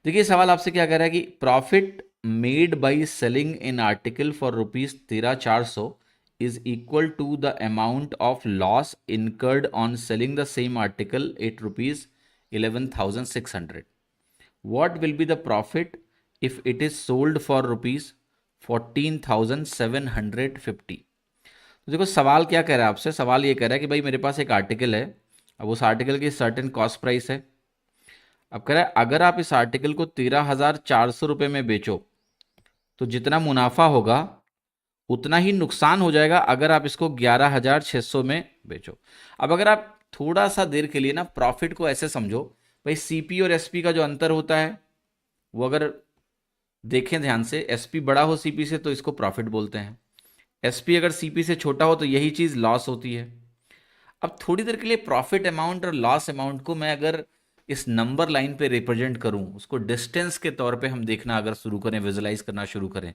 देखिए सवाल आपसे क्या कह रहा है कि profit made by selling in article for ₹13,400 is equal to the amount of loss incurred on selling the same article at ₹11,600. What will be the profit if it is sold for ₹14,750? तो देखो सवाल क्या कह रहा है आपसे, सवाल ये कह रहा है कि भाई मेरे पास एक आर्टिकल है, अब उस आर्टिकल की सर्टेन कॉस्ट प्राइस है। अब कह रहा है अगर आप इस आर्टिकल को 13,400 रुपये में बेचो तो जितना मुनाफा होगा उतना ही नुकसान हो जाएगा अगर आप इसको 11,600 में बेचो। अब अगर आप थोड़ा सा देर के लिए ना प्रॉफिट को ऐसे समझो, भाई सीपी और एसपी का जो अंतर होता है वो अगर देखें ध्यान से, एसपी बड़ा हो सीपी से तो इसको प्रॉफिट बोलते हैं, एसपी अगर सीपी से छोटा हो तो यही चीज लॉस होती है। अब थोड़ी देर के लिए प्रॉफिट अमाउंट और लॉस अमाउंट को मैं अगर इस नंबर लाइन पे रिप्रेजेंट करूं, उसको डिस्टेंस के तौर पे हम देखना अगर शुरू करें, विजुलाइज करना शुरू करें,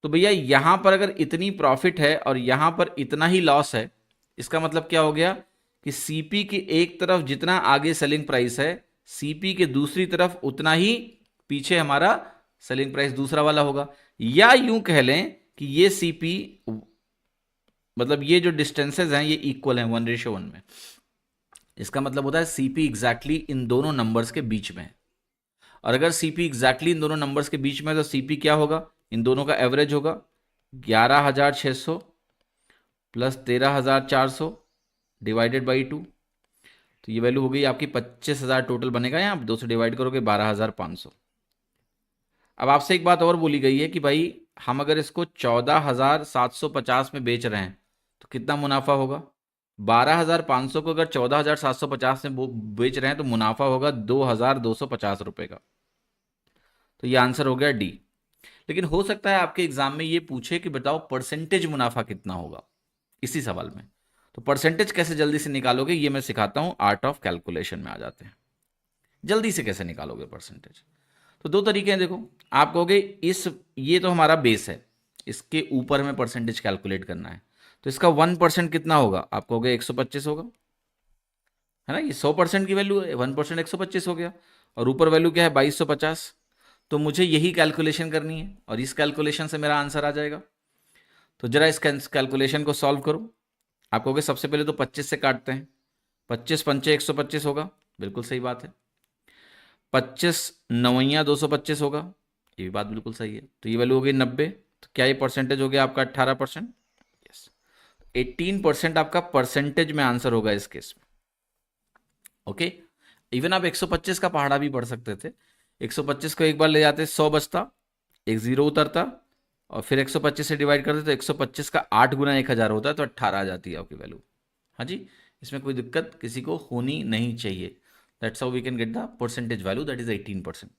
तो भैया यहां पर अगर इतनी प्रॉफिट है और यहां पर इतना ही लॉस है, इसका मतलब क्या हो गया कि सीपी की एक तरफ जितना आगे सेलिंग प्राइस है, सीपी के दूसरी तरफ उतना ही पीछे हमारा सेलिंग प्राइस दूसरा वाला होगा। या यूं कह लें कि ये सीपी, मतलब ये जो डिस्टेंसेज हैं ये इक्वल हैं 1:1 में। इसका मतलब होता है सीपी एग्जैक्टली इन दोनों नंबर्स के बीच में है। और अगर सीपी एग्जैक्टली इन दोनों नंबर्स के बीच में है तो सीपी क्या होगा, इन दोनों का एवरेज होगा 11,600 प्लस 13,400 डिवाइडेड बाई 2। तो ये वैल्यू हो गई आपकी 25,000 टोटल बनेगा, यहाँ 2 से डिवाइड करोगे 12,500। अब आपसे एक बात और बोली गई है कि भाई हम अगर इसको 14,750 में बेच रहे हैं तो कितना मुनाफा होगा। 12,500 को अगर 14,750 में बेच रहे हैं तो मुनाफा होगा 2,250 रुपए का। तो ये आंसर हो गया डी। लेकिन हो सकता है आपके एग्जाम में ये पूछे कि बताओ परसेंटेज मुनाफा कितना होगा इसी सवाल में। तो परसेंटेज कैसे जल्दी से निकालोगे ये मैं सिखाता हूं, आर्ट ऑफ कैलकुलेशन में आ जाते हैं। जल्दी से कैसे निकालोगे परसेंटेज, तो दो तरीके हैं। देखो आप कहोगे इस, ये तो हमारा बेस है, इसके ऊपर हमें परसेंटेज कैलकुलेट करना है, तो इसका 1% कितना होगा, आप कहोगे 125 होगा, है ना। ये 100% की वैल्यू है, 1% 125 हो गया, और ऊपर वैल्यू क्या है 2250। तो मुझे यही कैलकुलेशन करनी है और इस कैलकुलेशन से मेरा आंसर आ जाएगा। तो जरा इस कैलकुलेशन को सॉल्व करो। आप कहोगे सबसे पहले तो 25 से काटते हैं, 25 पंचे 125 होगा, बिल्कुल सही बात है। 25 नवैया 225 होगा, ये भी बात बिल्कुल सही है। तो ये वैल्यू हो गई 90। तो क्या ये परसेंटेज हो गया आपका 18%? यस, 18% आपका परसेंटेज में आंसर होगा इस केस में। ओके, इवन आप 125 का पहाड़ा भी पढ़ सकते थे। 125 को एक बार ले जाते 100 बचता, एक जीरो उतरता, और फिर 125 से डिवाइड करते तो 125 का 8 गुना 1000 होता है, तो 18 आ जाती है आपकी वैल्यू। हाँ जी, इसमें कोई दिक्कत किसी को होनी नहीं चाहिए। That's how we can get the percentage value, that is 18%।